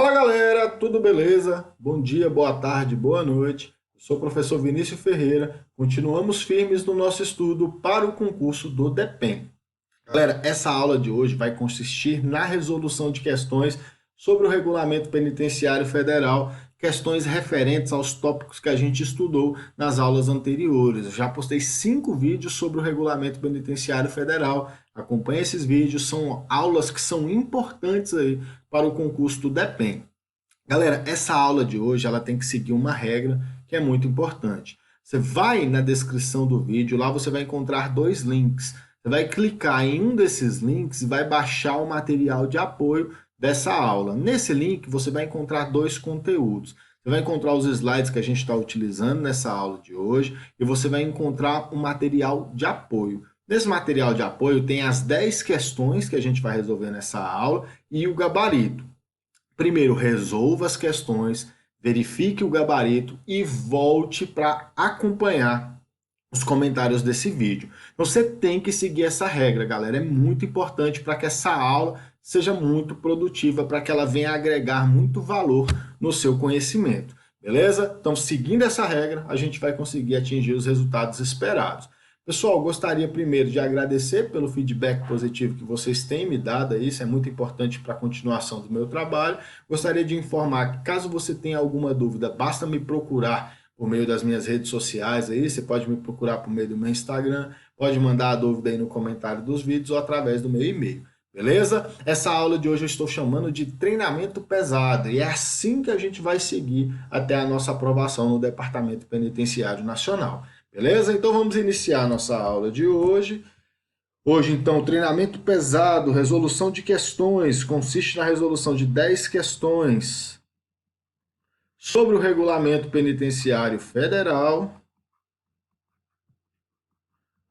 Fala galera, tudo beleza? Bom dia, boa tarde, boa noite. Eu sou o professor Vinícius Ferreira. Continuamos firmes no nosso estudo para o concurso do DEPEN. Galera, essa aula de hoje vai consistir na resolução de questões sobre o Regulamento Penitenciário Federal, questões referentes aos tópicos que a gente estudou nas aulas anteriores. Eu já postei 5 vídeos sobre o Regulamento Penitenciário Federal. Acompanhe esses vídeos, são aulas que são importantes aí para o concurso do DEPEN. Galera, essa aula de hoje ela tem que seguir uma regra que é muito importante. Você vai na descrição do vídeo, lá você vai encontrar 2 links. Você vai clicar em um desses links e vai baixar o material de apoio dessa aula. Nesse link você vai encontrar 2 conteúdos. Você vai encontrar os slides que a gente está utilizando nessa aula de hoje e você vai encontrar um material de apoio. Nesse material de apoio tem as 10 questões que a gente vai resolver nessa aula e o gabarito. Primeiro, resolva as questões, verifique o gabarito e volte para acompanhar os comentários desse vídeo. Você tem que seguir essa regra, galera. É muito importante para que essa aula seja muito produtiva, para que ela venha agregar muito valor no seu conhecimento. Beleza? Então, seguindo essa regra, a gente vai conseguir atingir os resultados esperados. Pessoal, gostaria primeiro de agradecer pelo feedback positivo que vocês têm me dado, isso é muito importante para a continuação do meu trabalho. Gostaria de informar que caso você tenha alguma dúvida, basta me procurar por meio das minhas redes sociais, aí você pode me procurar por meio do meu Instagram, pode mandar a dúvida aí no comentário dos vídeos ou através do meu e-mail. Beleza? Essa aula de hoje eu estou chamando de treinamento pesado e é assim que a gente vai seguir até a nossa aprovação no Departamento Penitenciário Nacional. Beleza? Então vamos iniciar a nossa aula de hoje. Hoje, então, treinamento pesado, resolução de questões, consiste na resolução de 10 questões sobre o Regulamento Penitenciário Federal,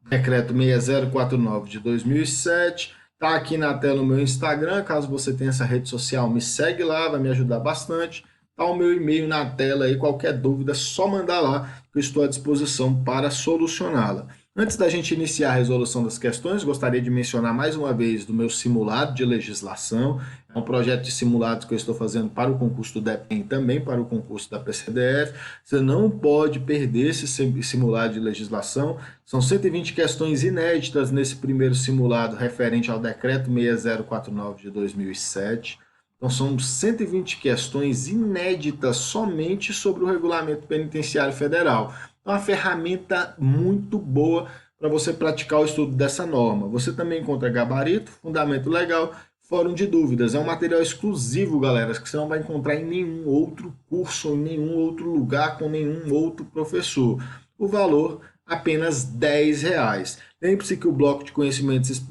Decreto 6049 de 2007. Está aqui na tela o meu Instagram, caso você tenha essa rede social, me segue lá, vai me ajudar bastante. Está o meu e-mail na tela aí, qualquer dúvida, só mandar lá, que eu estou à disposição para solucioná-la. Antes da gente iniciar a resolução das questões, gostaria de mencionar mais uma vez do meu simulado de legislação. É um projeto de simulados que eu estou fazendo para o concurso do DEPEN e também para o concurso da PCDF. Você não pode perder esse simulado de legislação. São 120 questões inéditas nesse primeiro simulado referente ao Decreto 6049 de 2007. Então, são 120 questões inéditas somente sobre o Regulamento Penitenciário Federal. É uma ferramenta muito boa para você praticar o estudo dessa norma. Você também encontra gabarito, fundamento legal, fórum de dúvidas. É um material exclusivo, galera, que você não vai encontrar em nenhum outro curso, em nenhum outro lugar, com nenhum outro professor. O valor apenas R$10. Lembre-se que o bloco de conhecimentos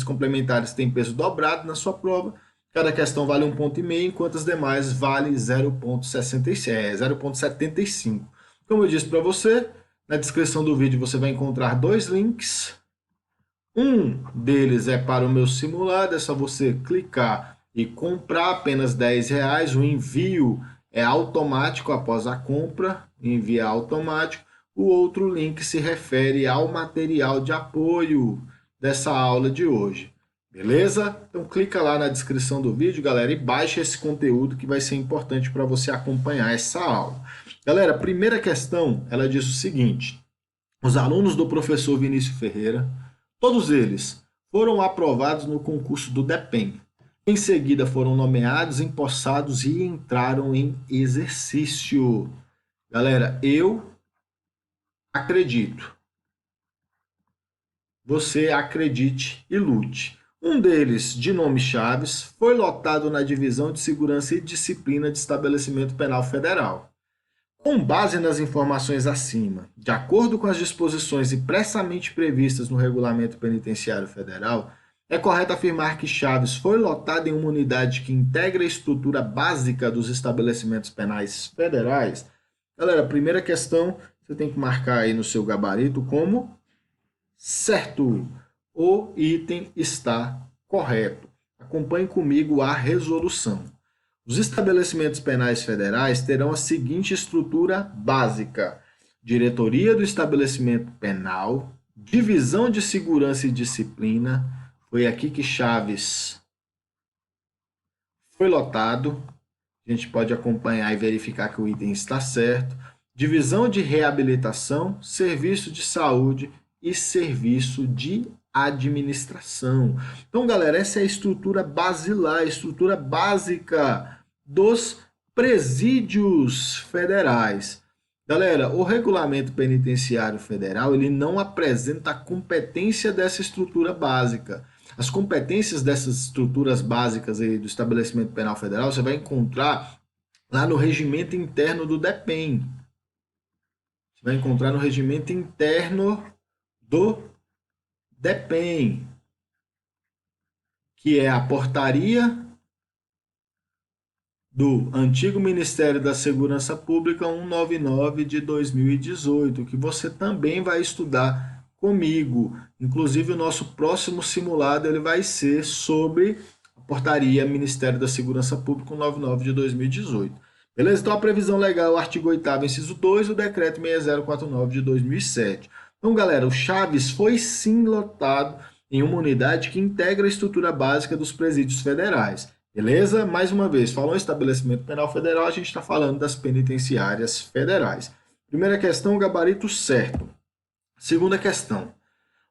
complementares tem peso dobrado na sua prova. Cada questão vale 1,5 ponto, enquanto as demais valem 0,75. Como eu disse para você, na descrição do vídeo você vai encontrar 2 links. Um deles é para o meu simulado, é só você clicar e comprar apenas R$10. O envio é automático após a compra, envio é automático. O outro link se refere ao material de apoio dessa aula de hoje. Beleza? Então clica lá na descrição do vídeo, galera, e baixa esse conteúdo que vai ser importante para você acompanhar essa aula. Galera, a primeira questão, ela diz o seguinte: os alunos do professor Vinícius Ferreira, todos eles foram aprovados no concurso do DEPEN. Em seguida foram nomeados, empossados e entraram em exercício. Galera, eu acredito. Você acredite e lute. Um deles, de nome Chaves, foi lotado na Divisão de Segurança e Disciplina de Estabelecimento Penal Federal. Com base nas informações acima, de acordo com as disposições expressamente previstas no Regulamento Penitenciário Federal, é correto afirmar que Chaves foi lotado em uma unidade que integra a estrutura básica dos estabelecimentos penais federais. Galera, a primeira questão, você tem que marcar aí no seu gabarito como certo. O item está correto. Acompanhe comigo a resolução. Os estabelecimentos penais federais terão a seguinte estrutura básica: diretoria do estabelecimento penal, divisão de segurança e disciplina. Foi aqui que Chaves foi lotado. A gente pode acompanhar e verificar que o item está certo. Divisão de reabilitação, serviço de saúde e serviço de administração. Então, galera, essa é a estrutura basilar, a estrutura básica dos presídios federais. Galera, o Regulamento Penitenciário Federal, ele não apresenta a competência dessa estrutura básica. As competências dessas estruturas básicas aí do estabelecimento penal federal, você vai encontrar lá no regimento interno do DEPEN. Você vai encontrar no regimento interno do DEPEN, que é a portaria do antigo Ministério da Segurança Pública 199 de 2018, que você também vai estudar comigo. Inclusive, o nosso próximo simulado ele vai ser sobre a portaria Ministério da Segurança Pública 199 de 2018. Beleza? Então, a previsão legal, artigo 8º, inciso 2, o decreto 6049 de 2007. Então, galera, o Chaves foi sim lotado em uma unidade que integra a estrutura básica dos presídios federais. Beleza? Mais uma vez, falou em estabelecimento penal federal, a gente está falando das penitenciárias federais. Primeira questão, gabarito certo. Segunda questão.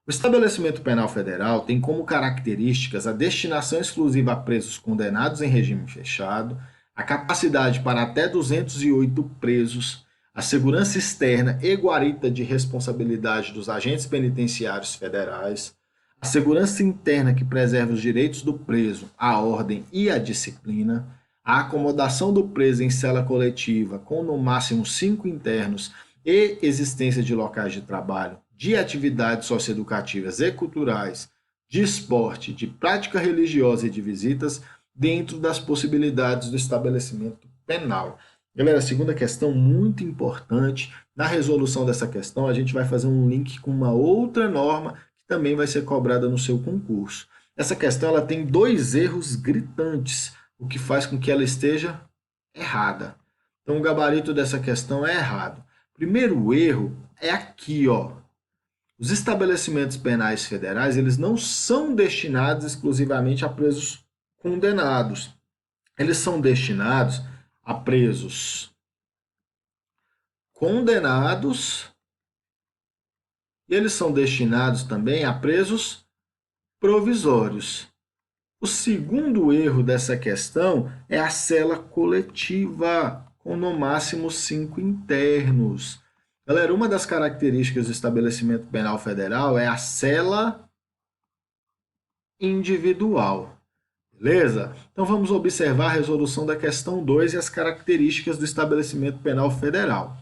O estabelecimento penal federal tem como características a destinação exclusiva a presos condenados em regime fechado, a capacidade para até 208 presos, a segurança externa e guarita de responsabilidade dos agentes penitenciários federais, a segurança interna que preserva os direitos do preso, a ordem e a disciplina, a acomodação do preso em cela coletiva com no máximo 5 internos e existência de locais de trabalho, de atividades socioeducativas e culturais, de esporte, de prática religiosa e de visitas, dentro das possibilidades do estabelecimento penal. Galera, segunda questão muito importante. Na resolução dessa questão, a gente vai fazer um link com uma outra norma também vai ser cobrada no seu concurso. Essa questão ela tem 2 erros gritantes, o que faz com que ela esteja errada. Então, o gabarito dessa questão é errado. Primeiro erro é aqui, ó. Os estabelecimentos penais federais, eles não são destinados exclusivamente a presos condenados. Eles são destinados a presos condenados e eles são destinados também a presos provisórios. O segundo erro dessa questão é a cela coletiva, com no máximo 5 internos. Galera, uma das características do estabelecimento penal federal é a cela individual. Beleza? Então vamos observar a resolução da questão 2 e as características do estabelecimento penal federal.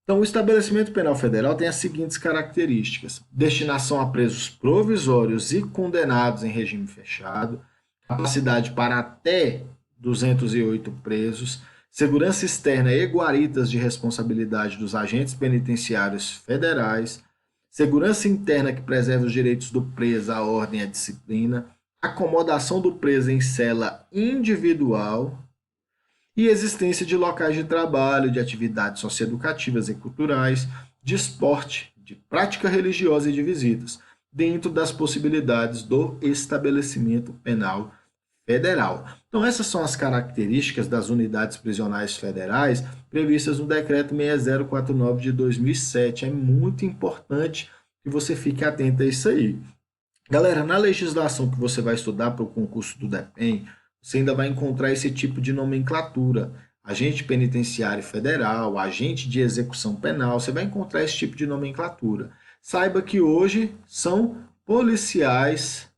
Então, o estabelecimento penal federal tem as seguintes características: destinação a presos provisórios e condenados em regime fechado, capacidade para até 208 presos, segurança externa e guaritas de responsabilidade dos agentes penitenciários federais, segurança interna que preserva os direitos do preso, a ordem e a disciplina, acomodação do preso em cela individual, e existência de locais de trabalho, de atividades socioeducativas e culturais, de esporte, de prática religiosa e de visitas, dentro das possibilidades do estabelecimento penal federal. Então, essas são as características das unidades prisionais federais previstas no Decreto 6049 de 2007. É muito importante que você fique atento a isso aí. Galera, na legislação que você vai estudar para o concurso do DEPEN, você ainda vai encontrar esse tipo de nomenclatura. Agente penitenciário federal, agente de execução penal, você vai encontrar esse tipo de nomenclatura. Saiba que hoje são policiais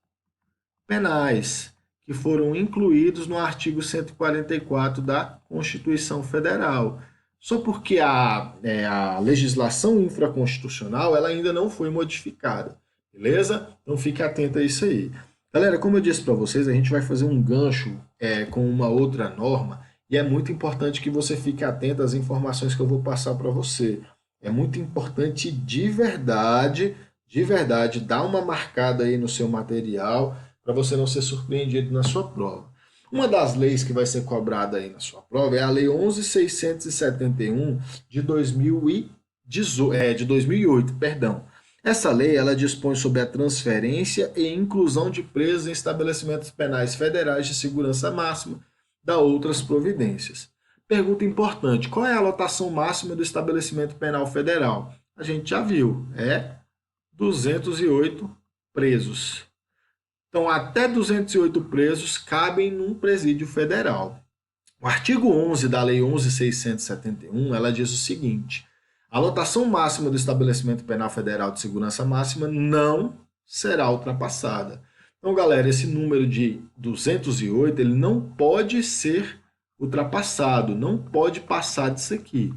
penais, que foram incluídos no artigo 144 da Constituição Federal. Só porque a legislação infraconstitucional ela ainda não foi modificada. Beleza? Então fique atento a isso aí. Galera, como eu disse para vocês, a gente vai fazer um gancho com uma outra norma e é muito importante que você fique atento às informações que eu vou passar para você. É muito importante de verdade, dar uma marcada aí no seu material para você não ser surpreendido na sua prova. Uma das leis que vai ser cobrada aí na sua prova é a Lei 11.671 de 2008, perdão. Essa lei ela dispõe sobre a transferência e inclusão de presos em estabelecimentos penais federais de segurança máxima da outras providências. Pergunta importante: qual é a lotação máxima do estabelecimento penal federal? A gente já viu, é 208 presos. Então, até 208 presos cabem num presídio federal. O artigo 11 da Lei 11.671, ela diz o seguinte: a lotação máxima do estabelecimento penal federal de segurança máxima não será ultrapassada. Então, galera, esse número de 208, ele não pode ser ultrapassado, não pode passar disso aqui.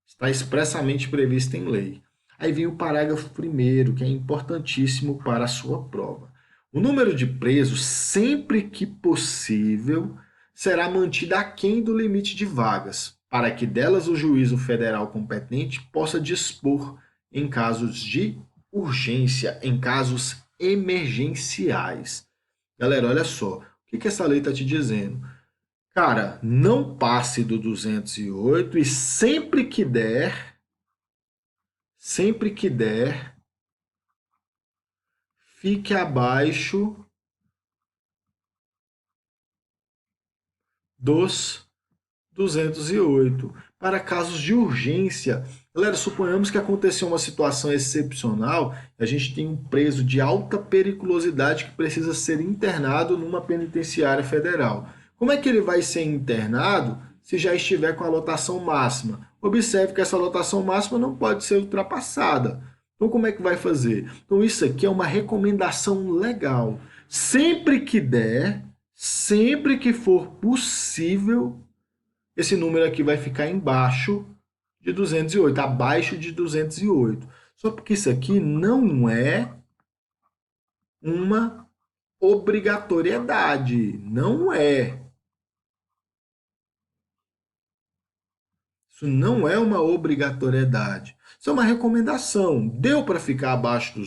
Está expressamente previsto em lei. Aí vem o parágrafo 1º, que é importantíssimo para a sua prova. O número de presos, sempre que possível, será mantido aquém do limite de vagas, para que delas o juízo federal competente possa dispor em casos de urgência, em casos emergenciais. Galera, olha só, o que essa lei está te dizendo? Cara, não passe do 208 e sempre que der, fique abaixo dos 208. Para casos de urgência, galera, suponhamos que aconteceu uma situação excepcional, a gente tem um preso de alta periculosidade que precisa ser internado numa penitenciária federal. Como é que ele vai ser internado se já estiver com a lotação máxima? Observe que essa lotação máxima não pode ser ultrapassada. Então, como é que vai fazer? Então, isso aqui é uma recomendação legal. Sempre que der, sempre que for possível, esse número aqui vai ficar embaixo de 208, abaixo de 208. Só porque isso aqui não é uma obrigatoriedade. Não é. Isso não é uma obrigatoriedade. Isso é uma recomendação. Deu para ficar abaixo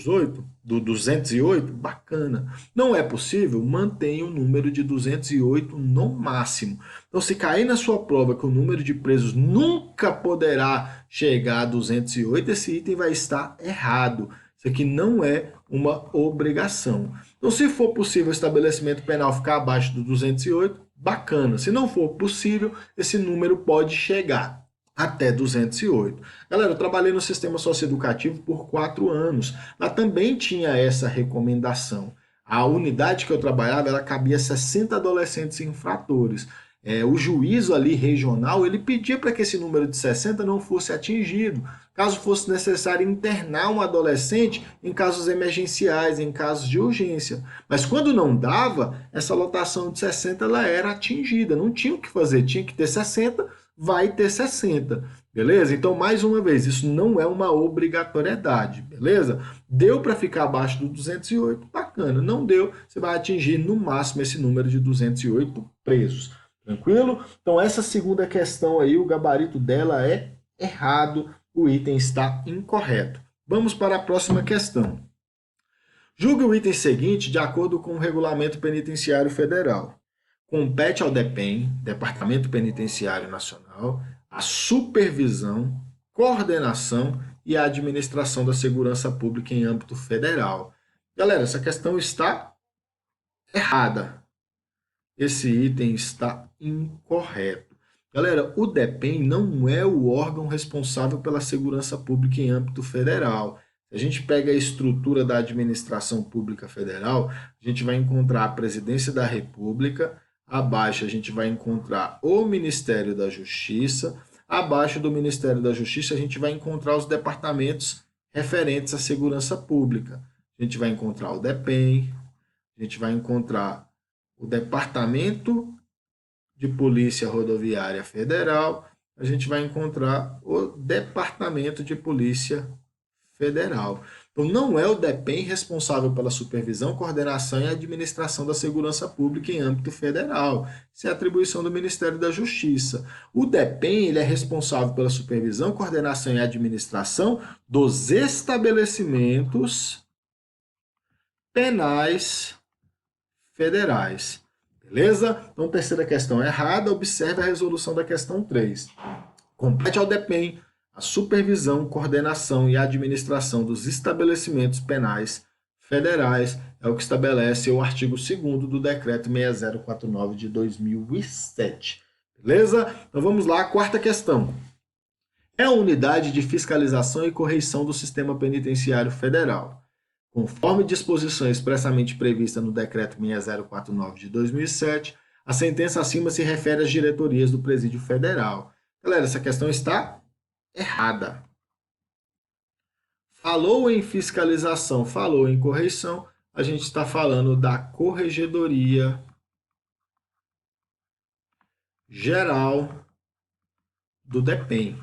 do 208? Bacana. Não é possível? Mantenha o número de 208 no máximo. Então, se cair na sua prova que o número de presos nunca poderá chegar a 208, esse item vai estar errado. Isso aqui não é uma obrigação. Então, se for possível o estabelecimento penal ficar abaixo do 208, bacana. Se não for possível, esse número pode chegar até 208. Galera, eu trabalhei no sistema socioeducativo por 4 anos. Lá também tinha essa recomendação. A unidade que eu trabalhava, ela cabia 60 adolescentes infratores. O juízo ali regional, ele pedia para que esse número de 60 não fosse atingido. Caso fosse necessário internar um adolescente em casos emergenciais, em casos de urgência. Mas quando não dava, essa lotação de 60 ela era atingida. Não tinha o que fazer, tinha que ter 60, vai ter 60, beleza? Então, mais uma vez, isso não é uma obrigatoriedade, beleza? Deu para ficar abaixo do 208, bacana. Não deu, você vai atingir no máximo esse número de 208 presos, tranquilo? Então, essa segunda questão aí, o gabarito dela é errado, o item está incorreto. Vamos para a próxima questão. Julgue o item seguinte de acordo com o Regulamento Penitenciário Federal. Compete ao DEPEN, Departamento Penitenciário Nacional, a supervisão, coordenação e a administração da segurança pública em âmbito federal. Galera, essa questão está errada. Esse item está incorreto. Galera, o DEPEN não é o órgão responsável pela segurança pública em âmbito federal. Se a gente pega a estrutura da administração pública federal, a gente vai encontrar a Presidência da República, abaixo a gente vai encontrar o Ministério da Justiça, abaixo do Ministério da Justiça a gente vai encontrar os departamentos referentes à segurança pública. A gente vai encontrar o DEPEN, a gente vai encontrar o Departamento de Polícia Rodoviária Federal, a gente vai encontrar o Departamento de Polícia Federal. Então, não é o DEPEN responsável pela supervisão, coordenação e administração da segurança pública em âmbito federal. Isso é atribuição do Ministério da Justiça. O DEPEN ele é responsável pela supervisão, coordenação e administração dos estabelecimentos penais federais. Beleza? Então, terceira questão errada. Observe a resolução da questão 3. Compete ao DEPEN a supervisão, coordenação e administração dos estabelecimentos penais federais, é o que estabelece o artigo 2º do Decreto 6049 de 2007. Beleza? Então vamos lá, quarta questão. É a unidade de fiscalização e correição do Sistema Penitenciário Federal. Conforme disposição expressamente prevista no Decreto 6049 de 2007, a sentença acima se refere às diretorias do Presídio Federal. Galera, essa questão está errada. Falou em fiscalização, falou em correição, a gente está falando da Corregedoria Geral do DEPEN.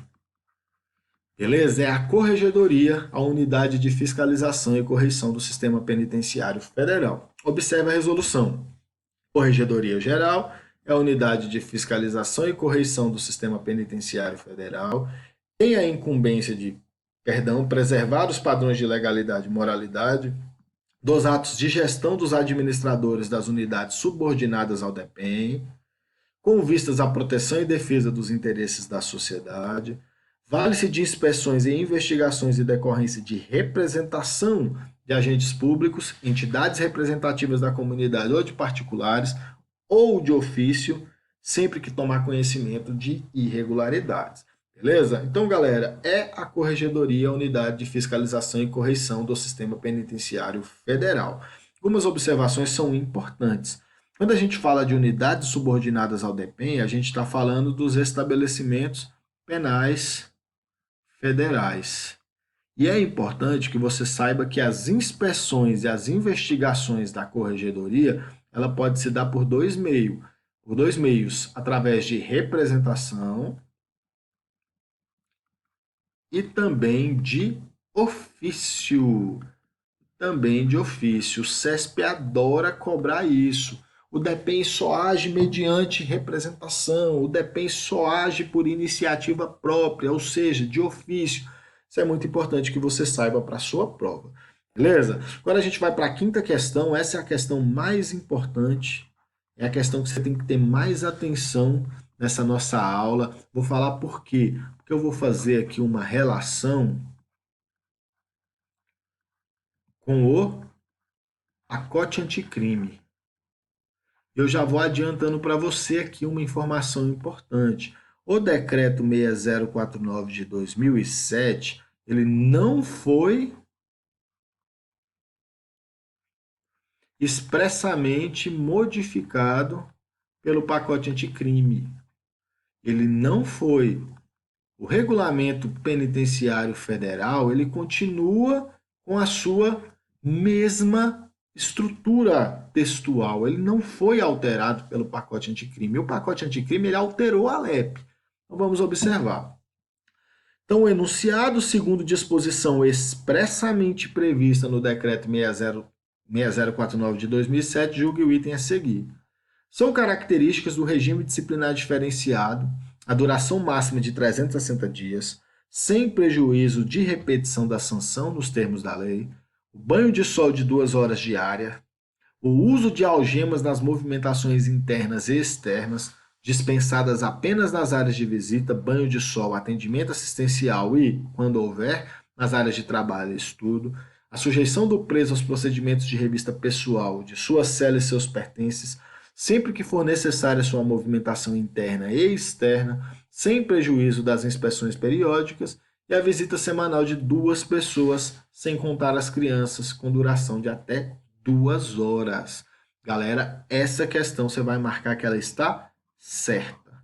Beleza? É a Corregedoria, a unidade de fiscalização e correição do Sistema Penitenciário Federal. Observe a resolução. Corregedoria Geral é a unidade de fiscalização e correição do Sistema Penitenciário Federal. Tem a incumbência de, preservar os padrões de legalidade e moralidade dos atos de gestão dos administradores das unidades subordinadas ao DEPEN, com vistas à proteção e defesa dos interesses da sociedade. Vale-se de inspeções e investigações em decorrência de representação de agentes públicos, entidades representativas da comunidade ou de particulares, ou de ofício, sempre que tomar conhecimento de irregularidades. Beleza? Então, galera, é a Corregedoria, a unidade de fiscalização e correição do Sistema Penitenciário Federal. Algumas observações são importantes. Quando a gente fala de unidades subordinadas ao DEPEN, a gente está falando dos estabelecimentos penais federais. E é importante que você saiba que as inspeções e as investigações da Corregedoria, ela pode se dar por dois meios, através de representação e também de ofício. O CESP adora cobrar isso. O DEPEN só age mediante representação, o DEPEN só age por iniciativa própria, ou seja, de ofício. Isso é muito importante que você saiba para a sua prova. Beleza? Agora a gente vai para a quinta questão. Essa é a questão mais importante. É a questão que você tem que ter mais atenção nessa nossa aula. Vou falar por quê. Porque eu vou fazer aqui uma relação com o pacote anticrime. Eu já vou adiantando para você aqui uma informação importante. O decreto 6049 de 2007, ele não foi expressamente modificado pelo pacote anticrime. Ele não foi. O Regulamento Penitenciário Federal, ele continua com a sua mesma estrutura textual. Ele não foi alterado pelo pacote anticrime. O pacote anticrime ele alterou a LEP. Então vamos observar. Então, o enunciado, segundo disposição expressamente prevista no decreto 6049 de 2007, julgue o item a seguir. São características do regime disciplinar diferenciado a duração máxima de 360 dias, sem prejuízo de repetição da sanção nos termos da lei, o banho de sol de 2 horas diárias, o uso de algemas nas movimentações internas e externas, dispensadas apenas nas áreas de visita, banho de sol, atendimento assistencial e, quando houver, nas áreas de trabalho e estudo, a sujeição do preso aos procedimentos de revista pessoal de sua cela e seus pertences, sempre que for necessária sua movimentação interna e externa, sem prejuízo das inspeções periódicas, e a visita semanal de 2 pessoas, sem contar as crianças, com duração de até 2 horas. Galera, essa questão você vai marcar que ela está certa.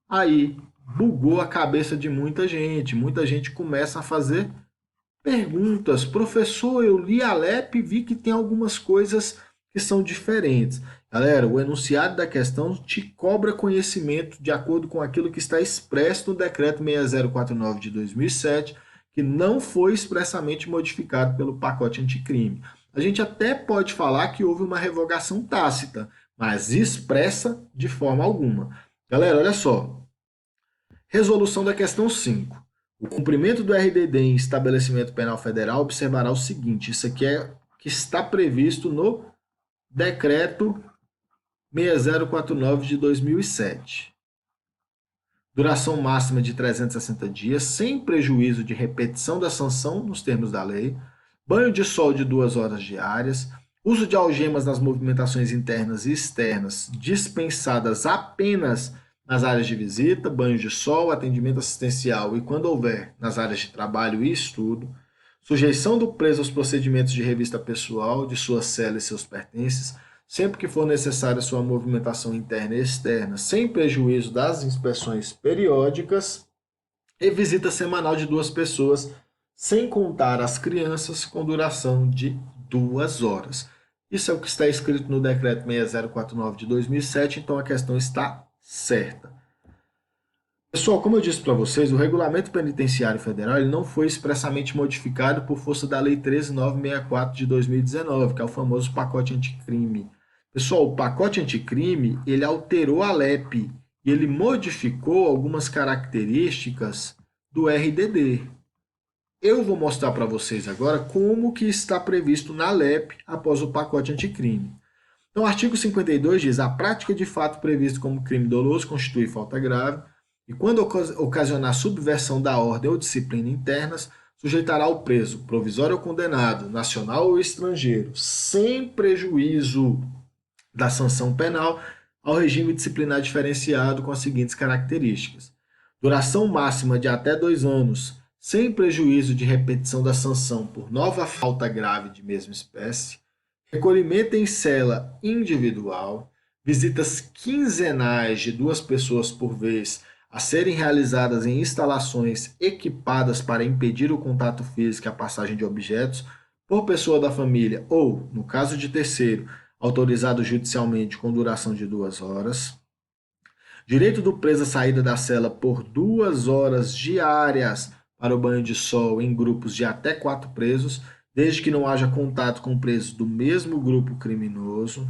Aí, bugou a cabeça de muita gente. Muita gente começa a fazer perguntas. Professor, eu li a LEP e vi que tem algumas coisas que são diferentes. Galera, o enunciado da questão te cobra conhecimento de acordo com aquilo que está expresso no decreto 6049 de 2007, que não foi expressamente modificado pelo pacote anticrime. A gente até pode falar que houve uma revogação tácita, mas expressa de forma alguma. Galera, olha só. Resolução da questão 5. O cumprimento do RDD em estabelecimento penal federal observará o seguinte, isso aqui é que está previsto no decreto 6049 de 2007. Duração máxima de 360 dias, sem prejuízo de repetição da sanção nos termos da lei. banho de sol de 2 horas diárias, uso de algemas nas movimentações internas e externas, dispensadas apenas nas áreas de visita, banho de sol, atendimento assistencial e, quando houver, nas áreas de trabalho e estudo, sujeição do preso aos procedimentos de revista pessoal, de sua cela e seus pertences, sempre que for necessária sua movimentação interna e externa, sem prejuízo das inspeções periódicas, e visita semanal de 2 pessoas, sem contar as crianças, com duração de 2 horas. Isso é o que está escrito no Decreto 6049 de 2007, então a questão está certa. Pessoal, como eu disse para vocês, o Regulamento Penitenciário Federal ele não foi expressamente modificado por força da Lei 13964 de 2019, que é o famoso pacote anticrime. Pessoal, o pacote anticrime ele alterou a LEP e ele modificou algumas características do RDD. Eu vou mostrar para vocês agora como que está previsto na LEP após o pacote anticrime. Então, o artigo 52 diz: a prática de fato previsto como crime doloso constitui falta grave e, quando ocasionar subversão da ordem ou disciplina internas, sujeitará o preso, provisório ou condenado, nacional ou estrangeiro, sem prejuízo da sanção penal, ao regime disciplinar diferenciado com as seguintes características: duração máxima de até 2 anos, sem prejuízo de repetição da sanção por nova falta grave de mesma espécie, recolhimento em cela individual, visitas quinzenais de 2 pessoas por vez a serem realizadas em instalações equipadas para impedir o contato físico e a passagem de objetos por pessoa da família ou, no caso de terceiro, autorizado judicialmente com duração de 2 horas. Direito do preso à saída da cela por 2 horas diárias para o banho de sol em grupos de até 4 presos, desde que não haja contato com presos do mesmo grupo criminoso.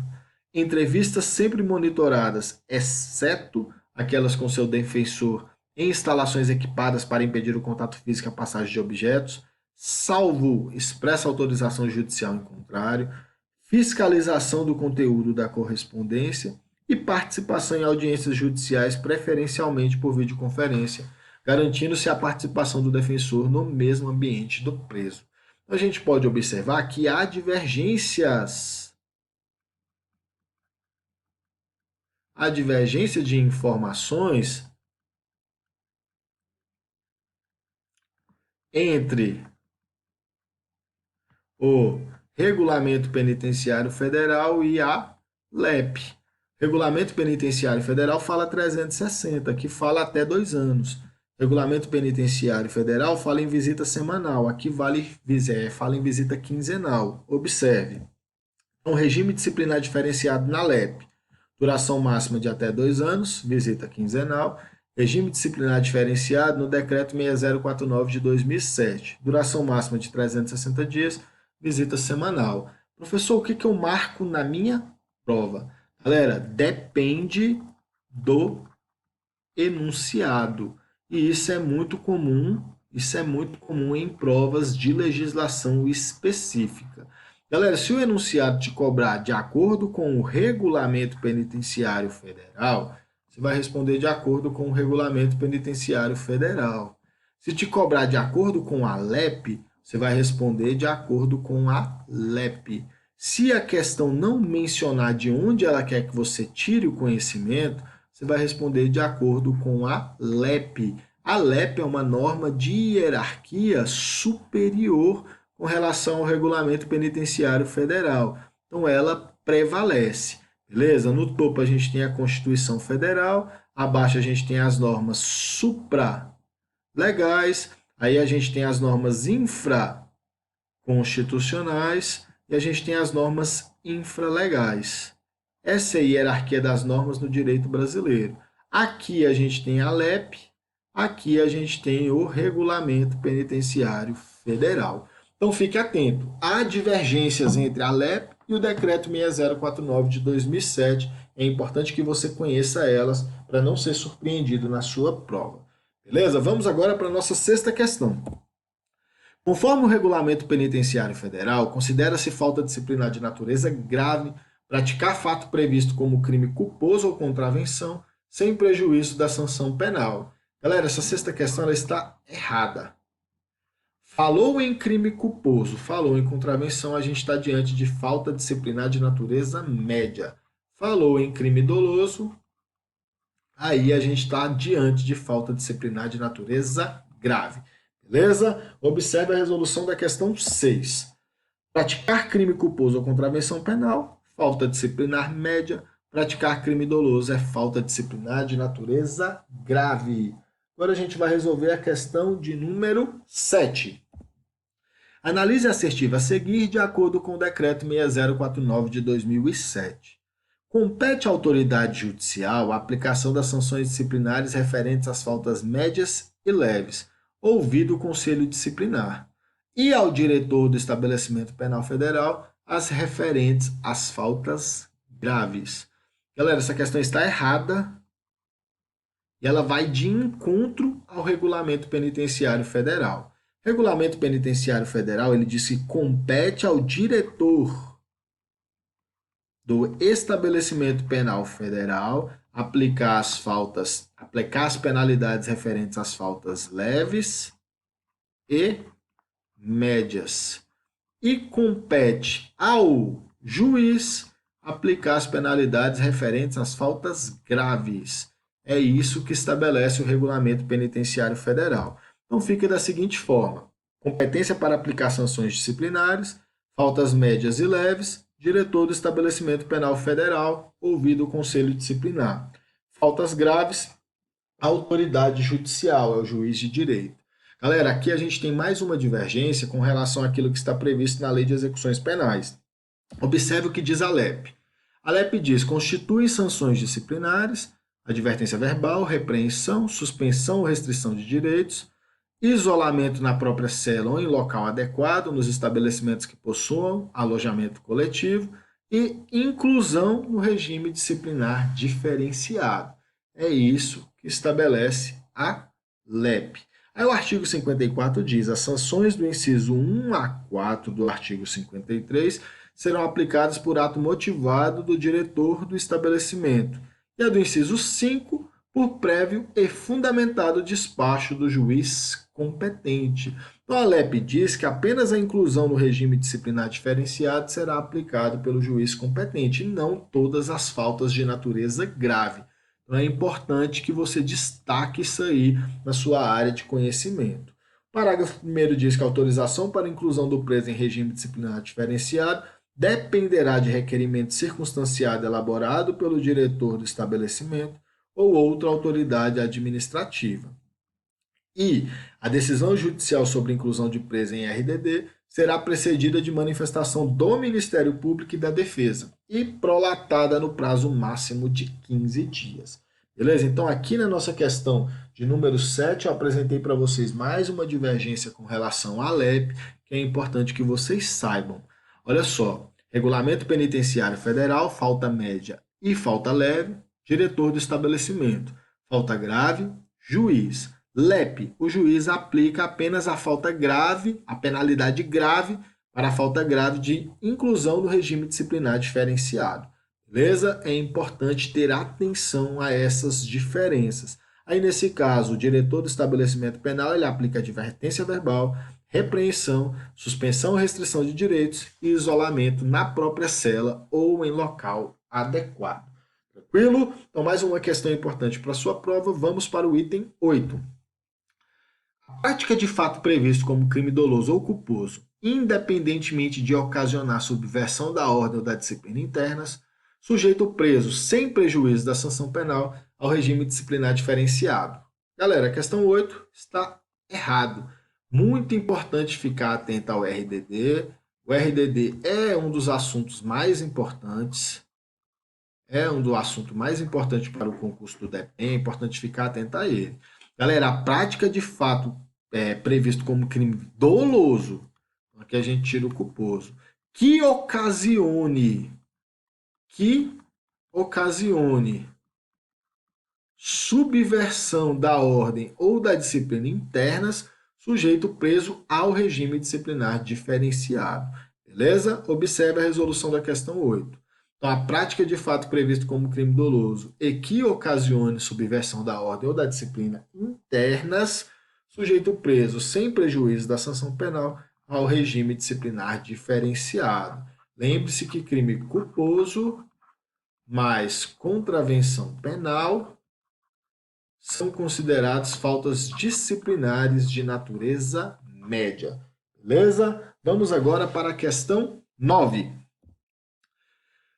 Entrevistas sempre monitoradas, exceto aquelas com seu defensor, em instalações equipadas para impedir o contato físico e a passagem de objetos, salvo expressa autorização judicial em contrário, fiscalização do conteúdo da correspondência e participação em audiências judiciais, preferencialmente por videoconferência, garantindo-se a participação do defensor no mesmo ambiente do preso. A gente pode observar que há divergências. A divergência de informações entre o Regulamento Penitenciário Federal e a LEP. Regulamento Penitenciário Federal fala 360, que fala até 2 anos. Regulamento Penitenciário Federal fala em visita semanal, aqui fala em visita quinzenal. Observe. Um regime disciplinar diferenciado na LEP. Duração máxima de até 2 anos, visita quinzenal. Regime disciplinar diferenciado no Decreto 6049 de 2007. Duração máxima de 360 dias, visita semanal. Professor, o que eu marco na minha prova? Galera, depende do enunciado. E isso é muito comum em provas de legislação específica. Galera, se o enunciado te cobrar de acordo com o Regulamento Penitenciário Federal, você vai responder de acordo com o Regulamento Penitenciário Federal. Se te cobrar de acordo com a LEP, você vai responder de acordo com a LEP. Se a questão não mencionar de onde ela quer que você tire o conhecimento, você vai responder de acordo com a LEP. A LEP é uma norma de hierarquia superior com relação ao Regulamento Penitenciário Federal. Então, ela prevalece. Beleza? No topo a gente tem a Constituição Federal, abaixo a gente tem as normas supralegais, aí a gente tem as normas infraconstitucionais e a gente tem as normas infralegais. Essa é a hierarquia das normas no direito brasileiro. Aqui a gente tem a LEP, aqui a gente tem o Regulamento Penitenciário Federal. Então fique atento, há divergências entre a LEP e o Decreto 6049 de 2007. É importante que você conheça elas para não ser surpreendido na sua prova. Beleza? Vamos agora para a nossa 6ª questão. Conforme o Regulamento Penitenciário Federal, considera-se falta disciplinar de natureza grave praticar fato previsto como crime culposo ou contravenção, sem prejuízo da sanção penal. Galera, essa 6ª questão ela está errada. Falou em crime culposo, falou em contravenção, a gente está diante de falta disciplinar de natureza média. Falou em crime doloso, aí a gente está diante de falta disciplinar de natureza grave. Beleza? Observe a resolução da questão 6. Praticar crime culposo ou contravenção penal, falta disciplinar média. Praticar crime doloso é falta disciplinar de natureza grave. Agora a gente vai resolver a questão de número 7. Analise a assertiva a seguir de acordo com o Decreto 6049 de 2007. Compete à autoridade judicial a aplicação das sanções disciplinares referentes às faltas médias e leves, ouvido o Conselho Disciplinar, e ao diretor do estabelecimento penal federal as referentes às faltas graves. Galera, essa questão está errada e ela vai de encontro ao Regulamento Penitenciário Federal. Regulamento Penitenciário Federal, ele diz que compete ao diretor do estabelecimento penal federal aplicar as penalidades referentes às faltas leves e médias. E compete ao juiz aplicar as penalidades referentes às faltas graves. É isso que estabelece o Regulamento Penitenciário Federal. Então fica da seguinte forma: competência para aplicar sanções disciplinares, faltas médias e leves, diretor do estabelecimento penal federal, ouvido o Conselho Disciplinar. Faltas graves, autoridade judicial, é o juiz de direito. Galera, aqui a gente tem mais uma divergência com relação àquilo que está previsto na Lei de Execuções Penais. Observe o que diz a LEP. A LEP diz: constitui sanções disciplinares, advertência verbal, repreensão, suspensão ou restrição de direitos, isolamento na própria cela ou em local adequado nos estabelecimentos que possuam alojamento coletivo e inclusão no regime disciplinar diferenciado. É isso que estabelece a LEP. Aí o artigo 54 diz: as sanções do inciso 1 a 4 do artigo 53 serão aplicadas por ato motivado do diretor do estabelecimento, e a do inciso 5 por prévio e fundamentado despacho do juiz competente. Então, a LEP diz que apenas a inclusão no regime disciplinar diferenciado será aplicado pelo juiz competente, e não todas as faltas de natureza grave. Então, é importante que você destaque isso aí na sua área de conhecimento. O parágrafo 1º diz que a autorização para inclusão do preso em regime disciplinar diferenciado dependerá de requerimento circunstanciado elaborado pelo diretor do estabelecimento ou outra autoridade administrativa. E a decisão judicial sobre inclusão de preso em RDD será precedida de manifestação do Ministério Público e da Defesa e prolatada no prazo máximo de 15 dias. Beleza? Então, aqui na nossa questão de número 7, eu apresentei para vocês mais uma divergência com relação à LEP, que é importante que vocês saibam. Olha só: Regulamento Penitenciário Federal, falta média e falta leve, diretor do estabelecimento. Falta grave, juiz. LEP, o juiz aplica apenas a falta grave, a penalidade grave, para a falta grave de inclusão no regime disciplinar diferenciado. Beleza? É importante ter atenção a essas diferenças. Aí, nesse caso, o diretor do estabelecimento penal ele aplica advertência verbal, repreensão, suspensão ou restrição de direitos e isolamento na própria cela ou em local adequado. Tranquilo? Então, mais uma questão importante para a sua prova. Vamos para o item 8. A prática de fato previsto como crime doloso ou culposo, independentemente de ocasionar subversão da ordem ou da disciplina internas, sujeita o preso, sem prejuízo da sanção penal, ao regime disciplinar diferenciado. Galera, a questão 8 está errado. Muito importante ficar atento ao RDD. O RDD é um dos assuntos mais importantes. É um dos assuntos mais importantes para o concurso do DEPEN. É importante ficar atento a ele. Galera, a prática de fato previsto como crime doloso, aqui a gente tira o culposo, que ocasione subversão da ordem ou da disciplina internas, sujeito preso ao regime disciplinar diferenciado. Beleza? Observe a resolução da questão 8. Então, a prática de fato previsto como crime doloso e que ocasione subversão da ordem ou da disciplina internas, sujeito preso sem prejuízo da sanção penal ao regime disciplinar diferenciado. Lembre-se que crime culposo mais contravenção penal são considerados faltas disciplinares de natureza média. Beleza? Vamos agora para a questão 9.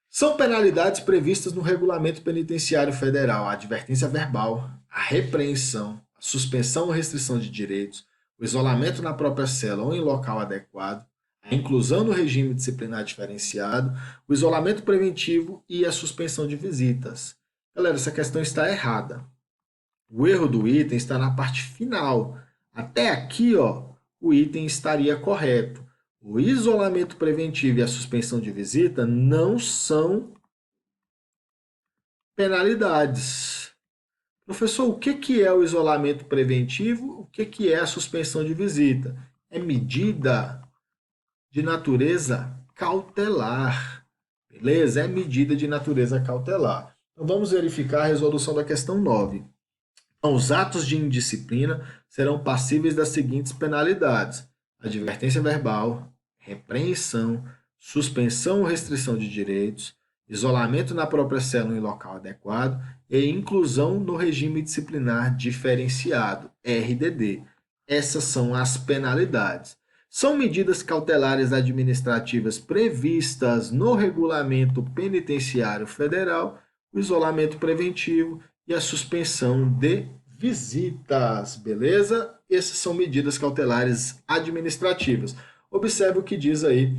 São penalidades previstas no Regulamento Penitenciário Federal a advertência verbal, a repreensão, a suspensão ou restrição de direitos, o isolamento na própria cela ou em local adequado, a inclusão no regime disciplinar diferenciado, o isolamento preventivo e a suspensão de visitas. Galera, essa questão está errada. O erro do item está na parte final. Até aqui, o item estaria correto. O isolamento preventivo e a suspensão de visita não são penalidades. Professor, o que é o isolamento preventivo? O que é a suspensão de visita? É medida de natureza cautelar. Beleza? É medida de natureza cautelar. Então vamos verificar a resolução da questão 9. Então, os atos de indisciplina serão passíveis das seguintes penalidades: advertência verbal, repreensão, suspensão ou restrição de direitos, isolamento na própria cela em local adequado e inclusão no regime disciplinar diferenciado, RDD. Essas são as penalidades. São medidas cautelares administrativas previstas no Regulamento Penitenciário Federal, o isolamento preventivo e a suspensão de visitas, beleza? Essas são medidas cautelares administrativas. Observe o que diz aí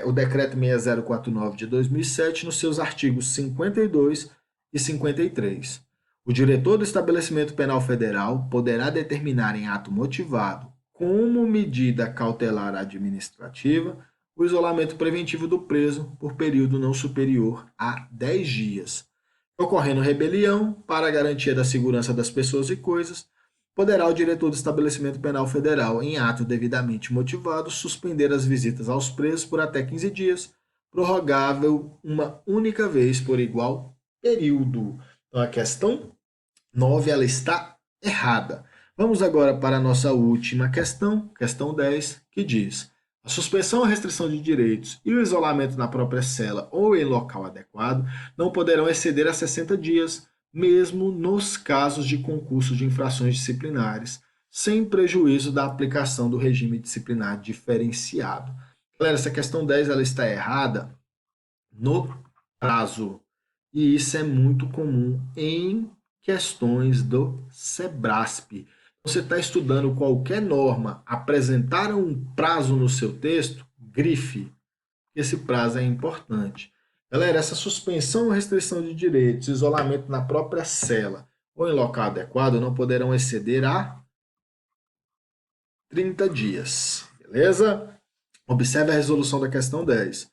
o Decreto 6049 de 2007, nos seus artigos 52 e 53. O diretor do estabelecimento penal federal poderá determinar em ato motivado, como medida cautelar administrativa, o isolamento preventivo do preso por período não superior a 10 dias. Ocorrendo rebelião, para a garantia da segurança das pessoas e coisas, poderá o diretor do estabelecimento penal federal, em ato devidamente motivado, suspender as visitas aos presos por até 15 dias, prorrogável uma única vez por igual período. Então, a questão 9 ela está errada. Vamos agora para a nossa última questão, questão 10, que diz: a suspensão ou restrição de direitos e o isolamento na própria cela ou em local adequado não poderão exceder a 60 dias, mesmo nos casos de concurso de infrações disciplinares, sem prejuízo da aplicação do regime disciplinar diferenciado. Galera, essa questão 10 ela está errada no prazo, e isso é muito comum em questões do SEBRASP. Você está estudando qualquer norma, apresentaram um prazo no seu texto, grife. Esse prazo é importante. Galera, essa suspensão ou restrição de direitos, isolamento na própria cela ou em local adequado não poderão exceder a 30 dias. Beleza? Observe a resolução da questão 10.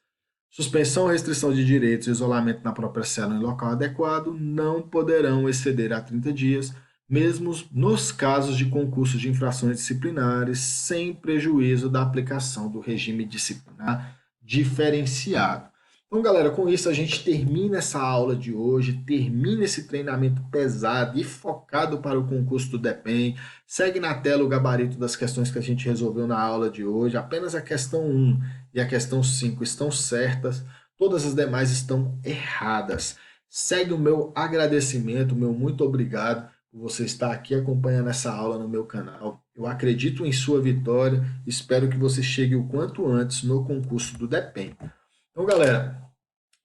Suspensão ou restrição de direitos e isolamento na própria cela ou em local adequado não poderão exceder a 30 dias, mesmo nos casos de concurso de infrações disciplinares, sem prejuízo da aplicação do regime disciplinar diferenciado. Então, galera, com isso a gente termina essa aula de hoje, termina esse treinamento pesado e focado para o concurso do DEPEN. Segue na tela o gabarito das questões que a gente resolveu na aula de hoje. Apenas a questão 1 e a questão 5 estão certas, todas as demais estão erradas. Segue o meu agradecimento, o meu muito obrigado por você estar aqui acompanhando essa aula no meu canal. Eu acredito em sua vitória, espero que você chegue o quanto antes no concurso do DEPEN. Então, galera,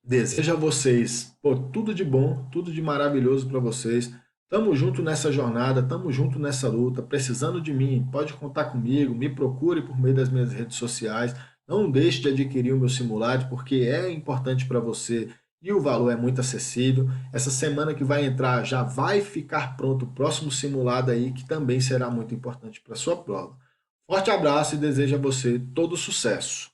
desejo a vocês tudo de bom, tudo de maravilhoso para vocês. Tamo junto nessa jornada, tamo junto nessa luta. Precisando de mim, pode contar comigo, me procure por meio das minhas redes sociais. Não deixe de adquirir o meu simulado, porque é importante para você e o valor é muito acessível. Essa semana que vai entrar já vai ficar pronto o próximo simulado aí, que também será muito importante para a sua prova. Forte abraço e desejo a você todo sucesso.